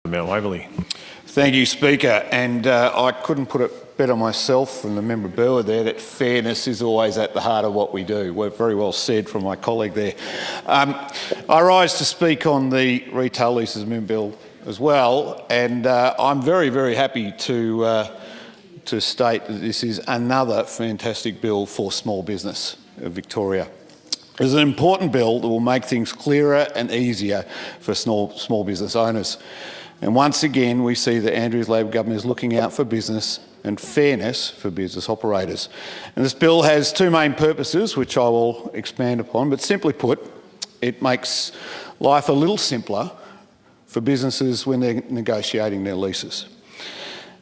Member Waverley. Thank you, Speaker. And I couldn't put it better myself from the member Burwood there that fairness is always at the heart of what we do. We're very well said from my colleague there. I rise to speak on the Retail Leases Amendment Bill as well, and I'm very, very happy to state that this is another fantastic bill for small business of Victoria. It's an important bill that will make things clearer and easier for small business owners. And once again, we see that Andrew's Labor government is looking out for business and fairness for business operators. And this bill has two main purposes, which I will expand upon, but simply put, it makes life a little simpler for businesses when they're negotiating their leases.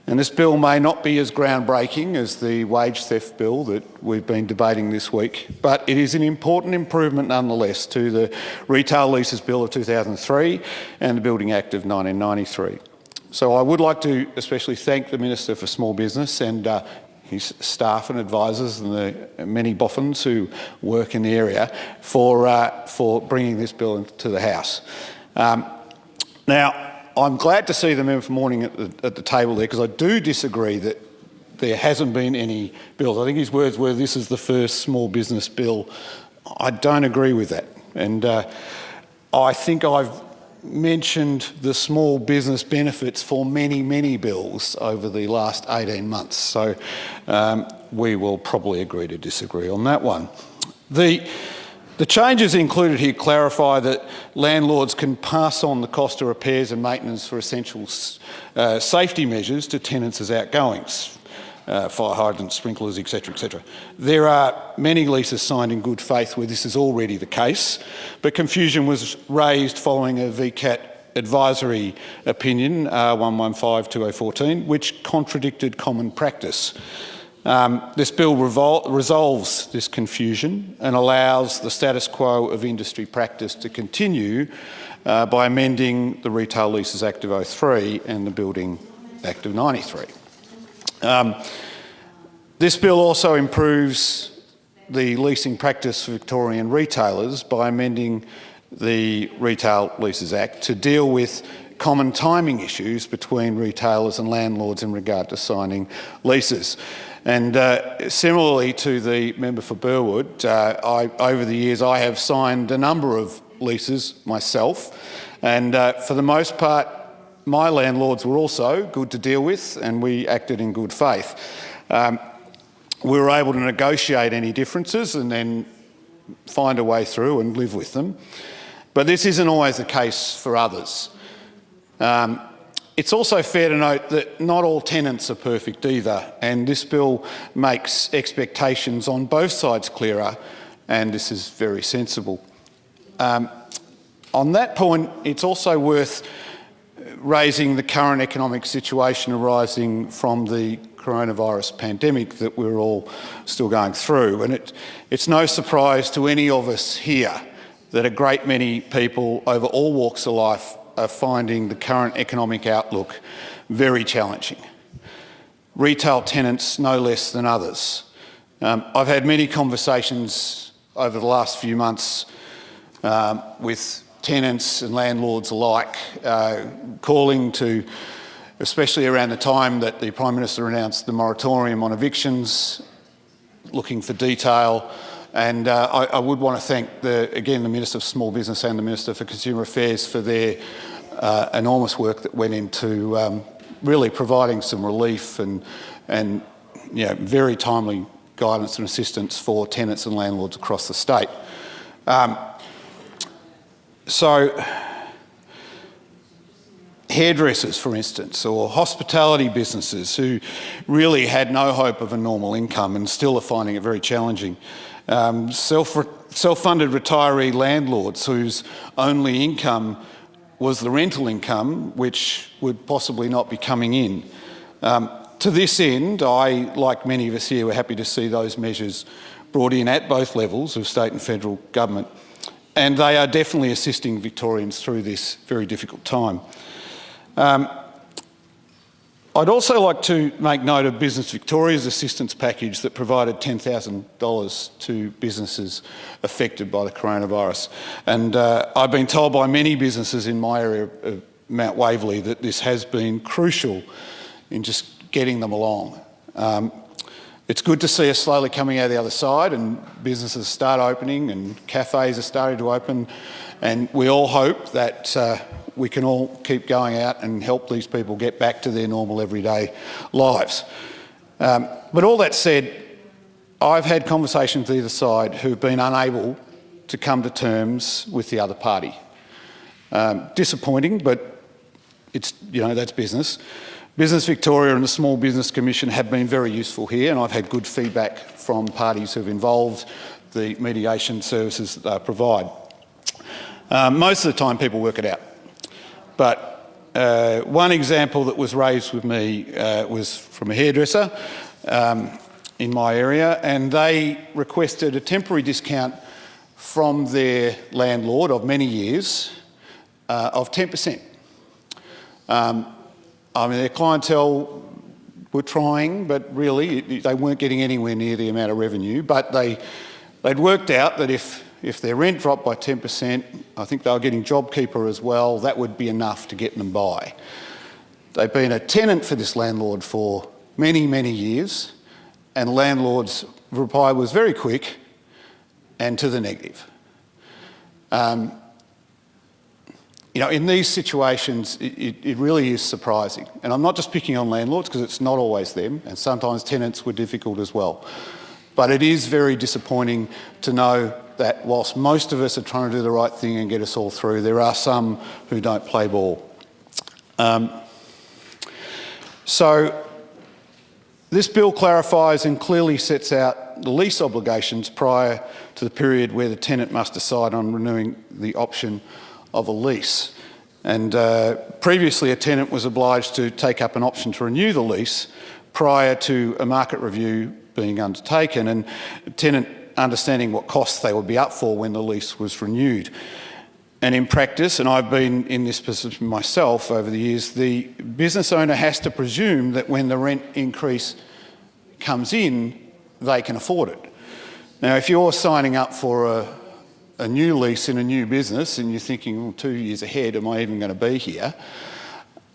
And this bill may not be as groundbreaking as the wage theft bill that we've been debating this week, but it is an important improvement nonetheless to the Retail Leases Bill of 2003 and the Building Act of 1993. So I would like to especially thank the Minister for Small Business and his staff and advisors and the many boffins who work in the area for bringing this bill to the House. Now, I'm glad to see the member for Morning at the table there, because I do disagree that there hasn't been any bills. I think his words were, this is the first small business bill. I don't agree with that. And I think I've mentioned the small business benefits for many, many bills over the last 18 months. So we will probably agree to disagree on that one. The changes included here clarify that landlords can pass on the cost of repairs and maintenance for essential safety measures to tenants as outgoings, fire hydrants, sprinklers, etc., etc. There are many leases signed in good faith where this is already the case, but confusion was raised following a VCAT advisory opinion, 115/2014, which contradicted common practice. This bill resolves this confusion and allows the status quo of industry practice to continue by amending the Retail Leases Act of 2003 and the Building Act of 1993. This bill also improves the leasing practice for Victorian retailers by amending the Retail Leases Act to deal with common timing issues between retailers and landlords in regard to signing leases. And similarly to the member for Burwood, over the years I have signed a number of leases myself, and for the most part my landlords were also good to deal with and we acted in good faith. We were able to negotiate any differences and then find a way through and live with them. But this isn't always the case for others. It's also fair to note that not all tenants are perfect either, and this bill makes expectations on both sides clearer, and this is very sensible. On that point, it's also worth raising the current economic situation arising from the coronavirus pandemic that we're all still going through. And it's no surprise to any of us here that a great many people over all walks of life are finding the current economic outlook very challenging. Retail tenants no less than others. I've had many conversations over the last few months with tenants and landlords alike, calling to, especially around the time that the Prime Minister announced the moratorium on evictions, looking for detail. And I would want to thank, again, the Minister for Small Business and the Minister for Consumer Affairs for their enormous work that went into really providing some relief and very timely guidance and assistance for tenants and landlords across the state. So hairdressers, for instance, or hospitality businesses who really had no hope of a normal income and still are finding it very challenging. Self-funded retiree landlords whose only income was the rental income, which would possibly not be coming in. To this end, I, like many of us here, were happy to see those measures brought in at both levels of state and federal government, and they are definitely assisting Victorians through this very difficult time. I'd also like to make note of Business Victoria's assistance package that provided $10,000 to businesses affected by the coronavirus. And I've been told by many businesses in my area of Mount Waverley that this has been crucial in just getting them along. It's good to see us slowly coming out the other side and businesses start opening and cafes are starting to open, and we all hope that we can all keep going out and help these people get back to their normal everyday lives. But all that said, I've had conversations with either side who've been unable to come to terms with the other party. Disappointing, but it's, that's business. Business Victoria and the Small Business Commission have been very useful here, and I've had good feedback from parties who've involved the mediation services that they provide. Most of the time people work it out. But one example that was raised with me was from a hairdresser in my area, and they requested a temporary discount from their landlord of many years of 10%. Their clientele were trying, but really they weren't getting anywhere near the amount of revenue. But they'd worked out that if their rent dropped by 10%, I think they were getting JobKeeper as well, that would be enough to get them by. They've been a tenant for this landlord for many, many years, and the landlord's reply was very quick and to the negative. In these situations, it really is surprising. And I'm not just picking on landlords, because it's not always them, and sometimes tenants were difficult as well. But it is very disappointing to know that whilst most of us are trying to do the right thing and get us all through, there are some who don't play ball. So this bill clarifies and clearly sets out the lease obligations prior to the period where the tenant must decide on renewing the option of a lease. And previously a tenant was obliged to take up an option to renew the lease prior to a market review being undertaken, and the tenant understanding what costs they would be up for when the lease was renewed. And in practice, and I've been in this position myself over the years, the business owner has to presume that when the rent increase comes in, they can afford it. Now, if you're signing up for a new lease in a new business and you're thinking, well, 2 years ahead, am I even going to be here?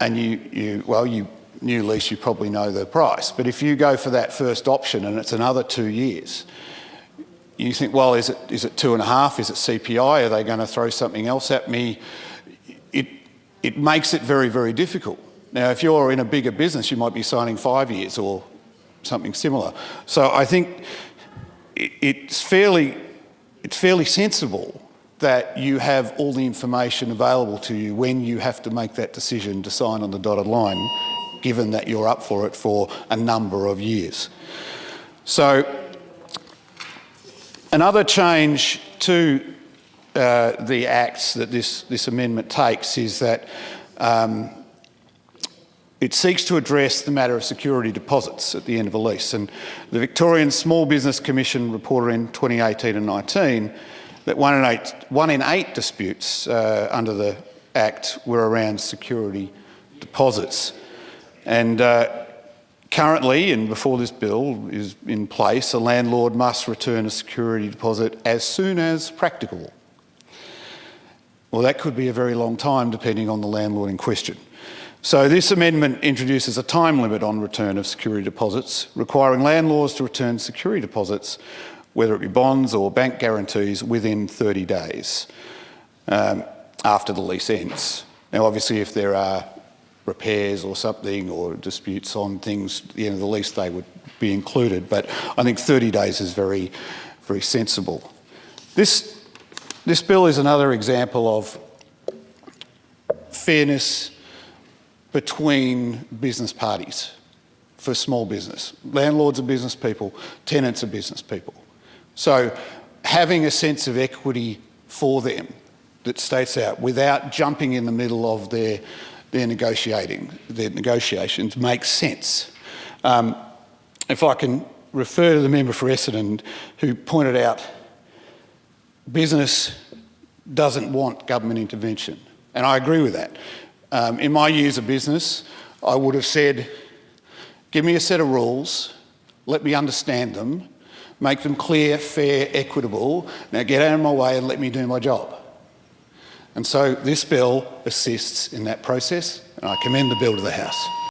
And you new lease, you probably know the price. But if you go for that first option and it's another 2 years, you think, well, is it 2.5? Is it CPI? Are they going to throw something else at me? It makes it very, very difficult. Now, if you're in a bigger business, you might be signing 5 years or something similar. So I think it's fairly sensible that you have all the information available to you when you have to make that decision to sign on the dotted line, given that you're up for it for a number of years. So another change to the acts that this amendment takes is that it seeks to address the matter of security deposits at the end of a lease. And the Victorian Small Business Commission reported in 2018 and 19 that 1 in 8 disputes under the Act were around security deposits. And currently, and before this bill is in place, a landlord must return a security deposit as soon as practicable. Well, that could be a very long time depending on the landlord in question. So this amendment introduces a time limit on return of security deposits, requiring landlords to return security deposits, whether it be bonds or bank guarantees, within 30 days after the lease ends. Now, obviously, if there are repairs or something or disputes on things at the end of the lease, they would be included. But I think 30 days is very, very sensible. This bill is another example of fairness between business parties for small business. Landlords are business people, tenants are business people. So having a sense of equity for them that states out without jumping in the middle of their negotiations makes sense. If I can refer to the member for Essendon who pointed out business doesn't want government intervention, and I agree with that. In my years of business, I would have said, give me a set of rules, let me understand them, make them clear, fair, equitable, now get out of my way and let me do my job. And so this bill assists in that process, and I commend the bill to the House.